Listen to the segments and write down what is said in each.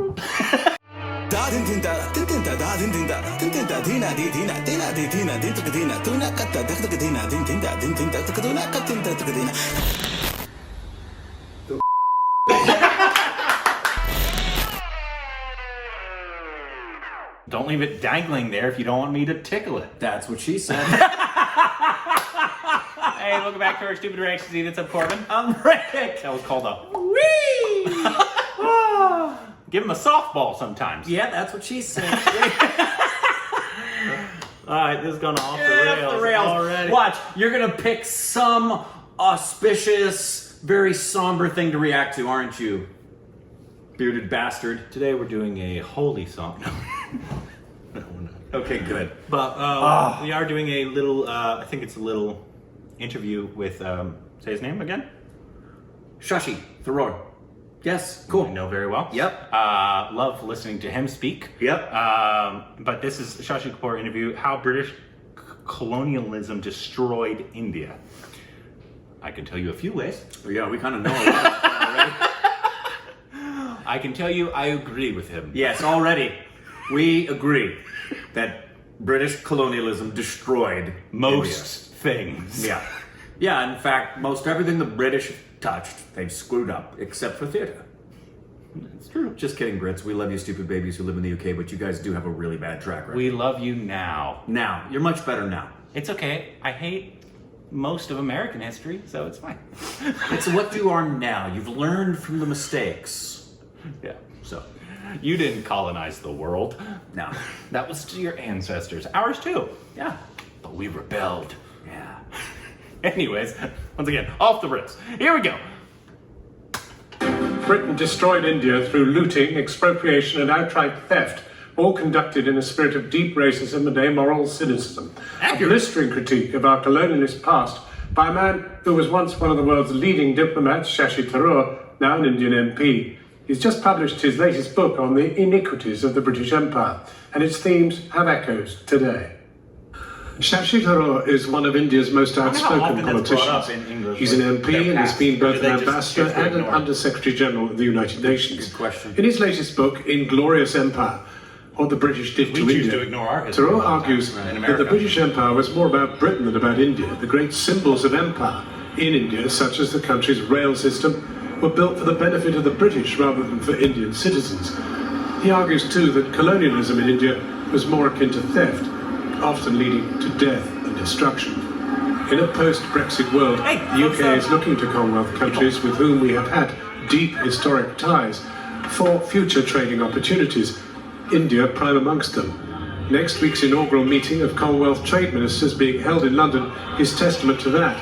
Don't leave it dangling there if you don't want me to tickle it. That's what she said. Hey, welcome back to our Stupid Reactions. What's up, Corbin? I'm Rick. That was called a wee. Give him a softball sometimes. Yeah, that's what she said. Alright, this is going off the rails already. Watch, you're gonna pick some auspicious, very somber thing to react to, aren't you? Bearded bastard. Today we're doing a holy song. No, we're not. Okay, good. But we are doing a little, I think it's a little interview with, say his name again? Shashi Tharoor. Yes, cool. I know very well. Yep. Love listening to him speak. Yep. But this is Shashi Kapoor interview, How British Colonialism Destroyed India. I can tell you a few ways. Oh, yeah, we kind of know a lot about that already. I can tell you I agree with him. Yes, already. We agree that British colonialism destroyed Most things. India. Yeah, in fact, most everything the British touched, they've screwed up, except for theater. It's true. Just kidding, Brits. We love you stupid babies who live in the UK, but you guys do have a really bad track record. We love you now. Now. You're much better now. It's okay. I hate most of American history, so it's fine. It's what you are now. You've learned from the mistakes. Yeah, so you didn't colonize the world. No. That was to your ancestors. Ours too. Yeah. But we rebelled. Yeah. Anyways, once again, off the rails. Here we go. Britain destroyed India through looting, expropriation and outright theft, all conducted in a spirit of deep racism and amoral cynicism. Accurate. A blistering critique of our colonialist past by a man who was once one of the world's leading diplomats, Shashi Tharoor, now an Indian MP. He's just published his latest book on the iniquities of the British Empire, and its themes have echoes today. Shashi Tharoor is one of India's most outspoken politicians. He's an MP and has been both an ambassador and an Under-Secretary General of the United Nations. Good question. In his latest book, Inglorious Empire, What the British Did to India, Tharoor argues that the British Empire was more about Britain than about India. The great symbols of empire in India, such as the country's rail system, were built for the benefit of the British rather than for Indian citizens. He argues too that colonialism in India was more akin to theft, often leading to death and destruction. In a post-Brexit world, the UK is looking to Commonwealth countries with whom we have had deep historic ties for future trading opportunities, India prime amongst them. Next week's inaugural meeting of Commonwealth Trade Ministers being held in London is testament to that.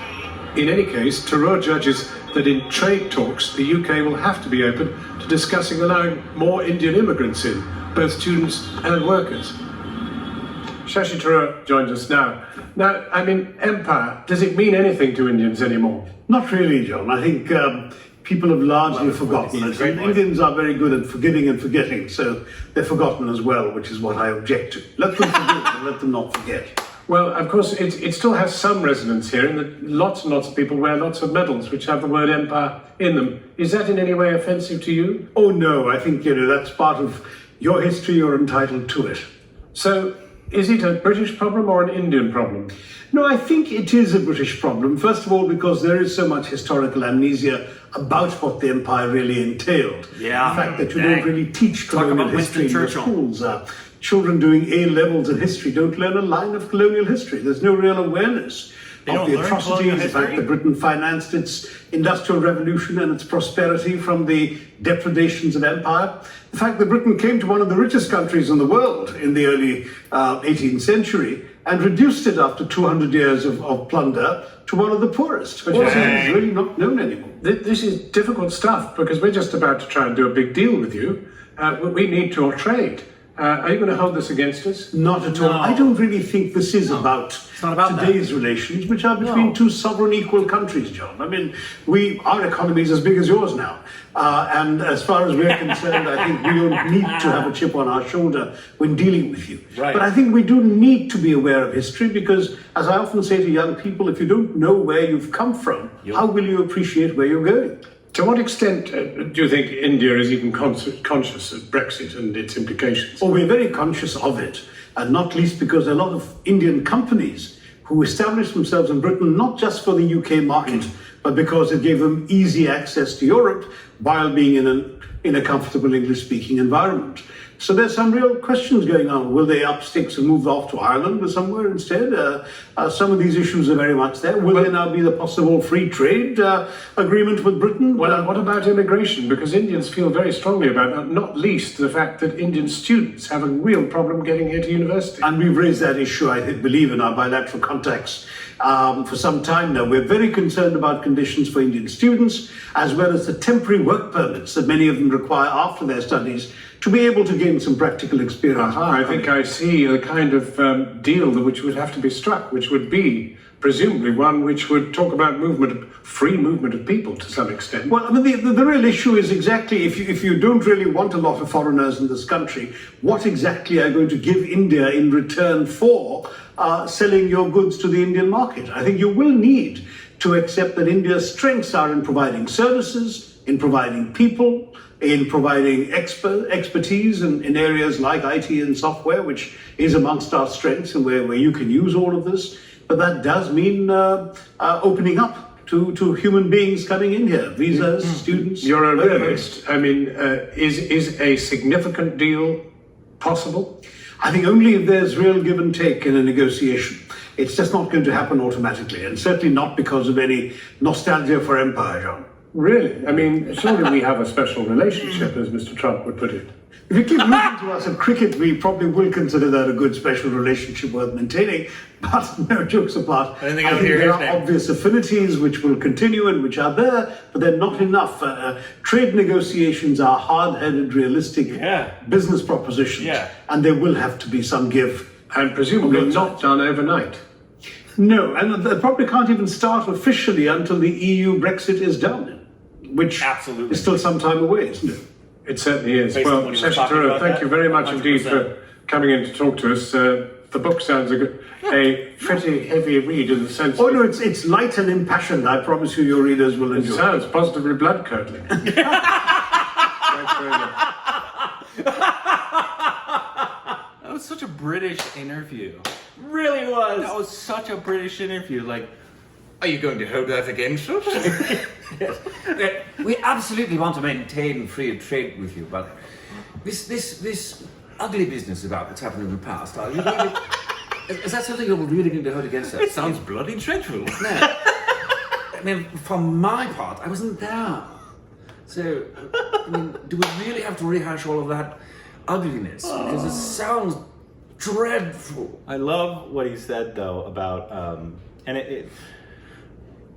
In any case, Tharoor judges that in trade talks, the UK will have to be open to discussing allowing more Indian immigrants in, both students and workers. Shashi Tharoor joins us now. Now, I mean, empire, does it mean anything to Indians anymore? Not really, John. I think people have largely forgotten it. And Indians are very good at forgiving and forgetting, so they're forgotten as well, which is what I object to. Let them forgive and let them not forget. Well, of course, it still has some resonance here in that lots and lots of people wear lots of medals which have the word empire in them. Is that in any way offensive to you? Oh, no. I think, that's part of your history. You're entitled to it. So, is it a British problem or an Indian problem? No, I think it is a British problem. First of all, because there is so much historical amnesia about what the empire really entailed. Yeah. The fact that you don't really teach colonial history in your schools. Children doing A levels in history don't learn a line of colonial history. There's no real awareness of the atrocities, the fact that Britain financed its industrial revolution and its prosperity from the depredations of empire. The fact that Britain came to one of the richest countries in the world in the early 18th century and reduced it after 200 years of plunder to one of the poorest, which is really not known anymore. This is difficult stuff because we're just about to try and do a big deal with you. We need your trade. Are you going to hold this against us? Not at all. I don't really think this is about today's relations, which are between two sovereign equal countries, John. I mean, our economy is as big as yours now. And as far as we're concerned, I think we don't need to have a chip on our shoulder when dealing with you. Right. But I think we do need to be aware of history because, as I often say to young people, if you don't know where you've come from, how will you appreciate where you're going? To what extent do you think India is even conscious of Brexit and its implications? Oh, we're very conscious of it, and not least because a lot of Indian companies who established themselves in Britain, not just for the UK market, but because it gave them easy access to Europe while being in a comfortable English-speaking environment. So there's some real questions going on. Will they up sticks and move off to Ireland or somewhere instead? Some of these issues are very much there. Will there now be the possible free trade agreement with Britain? Well, what about immigration? Because Indians feel very strongly about that, not least the fact that Indian students have a real problem getting here to university. And we've raised that issue, I believe, in our bilateral contacts for some time now. We're very concerned about conditions for Indian students, as well as the temporary work permits that many of them require after their studies to be able to gain some practical experience. I think I see a kind of deal which would have to be struck, which would be presumably one which would talk about free movement of people to some extent. Well, I mean, the real issue is exactly if you don't really want a lot of foreigners in this country, what exactly are you going to give India in return for selling your goods to the Indian market? I think you will need to accept that India's strengths are in providing services, in providing people, in providing expertise in areas like IT and software, which is amongst our strengths and where you can use all of this. But that does mean opening up to human beings coming in here, visas, students. You're a realist. I mean, is a significant deal possible? I think only if there's real give and take in a negotiation. It's just not going to happen automatically, and certainly not because of any nostalgia for empire, John. Really? I mean, surely we have a special relationship, as Mr. Trump would put it. If you keep moving to us at cricket, we probably will consider that a good special relationship worth maintaining. But no, jokes apart, I think there are obvious affinities which will continue and which are there, but they're not enough. Trade negotiations are hard-headed, realistic business propositions, and there will have to be some give. And presumably not done overnight. No, and they probably can't even start officially until the EU Brexit is done, which is still some time away, isn't it? It certainly is. Well, Shashi Tharoor, thank you very much 100%. Indeed for coming in to talk to us. The book sounds a pretty heavy read in the sense. Oh no, it's light and impassioned. I promise you, your readers will enjoy. It sounds positively blood-curdling. Thanks very much. That was such a British interview. Really was. That was such a British interview. Like, are you going to hold that against us? Yes. We absolutely want to maintain free trade with you, but this ugly business about what's happened in the past, are you going to, is that something you're really going to hold against us? It sounds bloody dreadful. No. I mean, for my part, I wasn't there. So, I mean, do we really have to rehash all of that ugliness? Because it sounds dreadful. I love what he said though about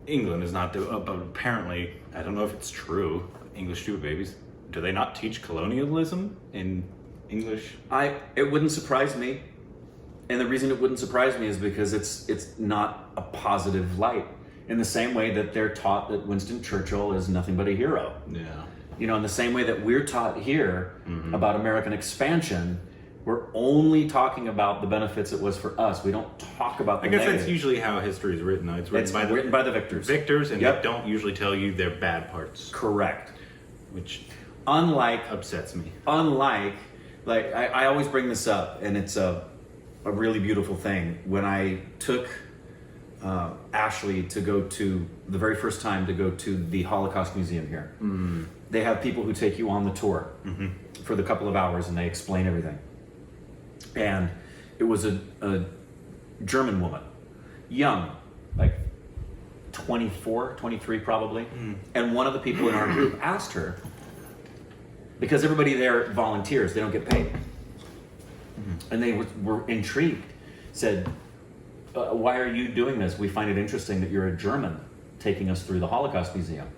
England is not but apparently I don't know if it's true. English stupid babies, do they not teach colonialism in English? It wouldn't surprise me, and the reason it wouldn't surprise me is because it's not a positive light. In the same way that they're taught that Winston Churchill is nothing but a hero. Yeah. You know, in the same way that we're taught here about American expansion, we're only talking about the benefits it was for us. We don't talk about the negative. That's usually how history is written. It's written by the victors. And they don't usually tell you their bad parts. Correct. Which upsets me. Like I always bring this up, and it's a really beautiful thing. When I took Ashley to go to the very first time to go to the Holocaust Museum here. They have people who take you on the tour for the couple of hours, and they explain everything. And it was a German woman, young, like 24, 23 probably. And one of the people in our group asked her, because everybody there volunteers, they don't get paid. And they were intrigued, said, why are you doing this? We find it interesting that you're a German taking us through the Holocaust Museum.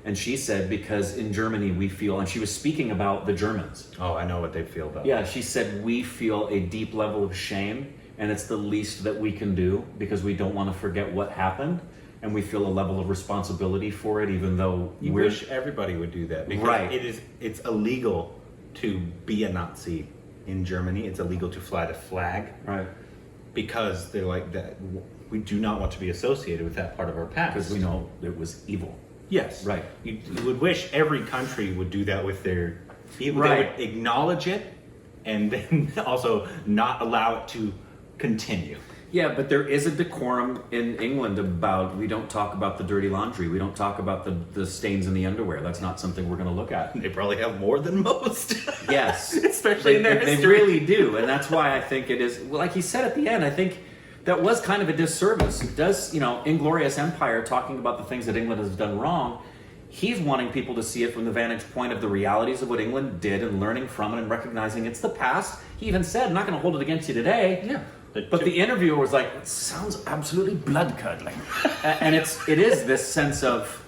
And she said, because in Germany we feel, and she was speaking about the Germans. Oh, I know what they feel about. Yeah, she said, we feel a deep level of shame, and it's the least that we can do because we don't want to forget what happened, and we feel a level of responsibility for it, even though you wish everybody would do that. Because it's illegal to be a Nazi in Germany. It's illegal to fly the flag. Right. Because they're like that. We do not want to be associated with that part of our past. Because we know it was evil. Yes. Right. You would wish every country would do that with their. They Right. would acknowledge it, and then also not allow it to continue. Yeah, but there is a decorum in England about we don't talk about the dirty laundry. We don't talk about the stains in the underwear. That's not something we're going to look at. They probably have more than most. Yes. Especially in their They history. really do. And that's why I think it is, well, like he said at the end, I think that was kind of a disservice. It does, Inglorious Empire, talking about the things that England has done wrong, he's wanting people to see it from the vantage point of the realities of what England did and learning from it and recognizing it's the past. He even said, I'm not going to hold it against you today. Yeah. But the interviewer was like, it sounds absolutely blood-curdling. And it is this sense of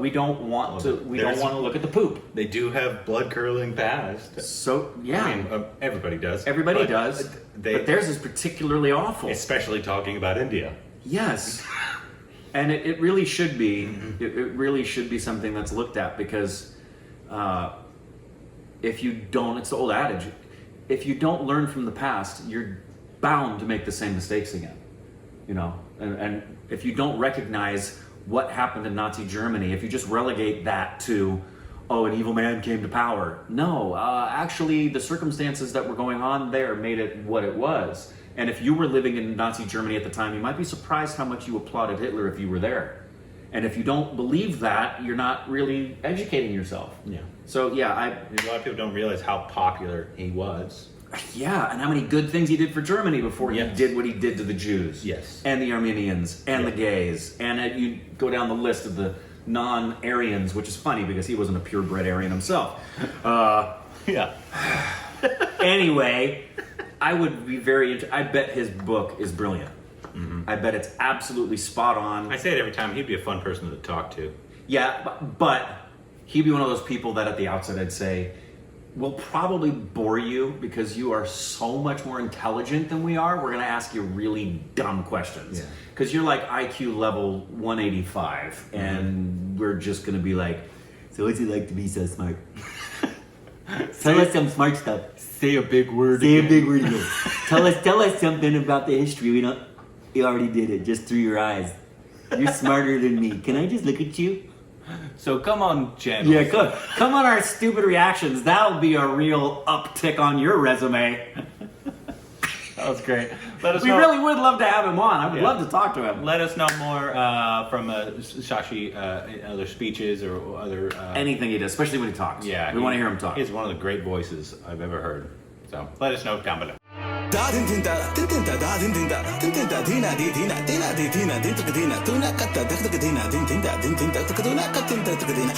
we don't want to look at the poop. They do have blood curdling past. So, yeah. I mean, everybody does. Everybody But does. But theirs is particularly awful. Especially talking about India. Yes. And it really should be. It really should be something that's looked at because if you don't, it's the old adage, if you don't learn from the past, you're bound to make the same mistakes again. And if you don't recognize what happened in Nazi Germany, if you just relegate that to, oh, an evil man came to power. No, actually the circumstances that were going on there made it what it was. And if you were living in Nazi Germany at the time, you might be surprised how much you applauded Hitler if you were there. And if you don't believe that, you're not really educating yourself. Yeah. So yeah, A lot of people don't realize how popular he was. yeah, and how many good things he did for Germany before he Yes. did what he did to the Jews. Yes. And the Armenians, and the gays. And you go down the list of the non-Aryans, which is funny because he wasn't a purebred Aryan himself. Yeah. Anyway, I would be I bet his book is brilliant. I bet it's absolutely spot on. I say it every time. He'd be a fun person to talk to. Yeah, but he'd be one of those people that at the outset I'd say will probably bore you because you are so much more intelligent than we are. We're going to ask you really dumb questions. Yeah. Because you're like IQ level 185, and we're just going to be like, so what's it like to be so smart? Tell us some smart stuff. Say a big word. Say a big word again. Tell us something about the history. You already did it just through your eyes. You're smarter than me. Can I just look at you? So come on, channel. Yeah, come on our stupid reactions. That'll be a real uptick on your resume. That was great. Let us We know. really would love to have him on. I would Yeah. love to talk to him. Let us know more from Shashi, other speeches or other. Anything he does, especially when he talks. Yeah, we want to hear him talk. He's one of the great voices I've ever heard. So let us know down below. Da din din da din din da da din din da din din da dina di dina dina di dina din tuk dina tu na katta dak tuk dina din din da din din da tuk tu na katta tuk dina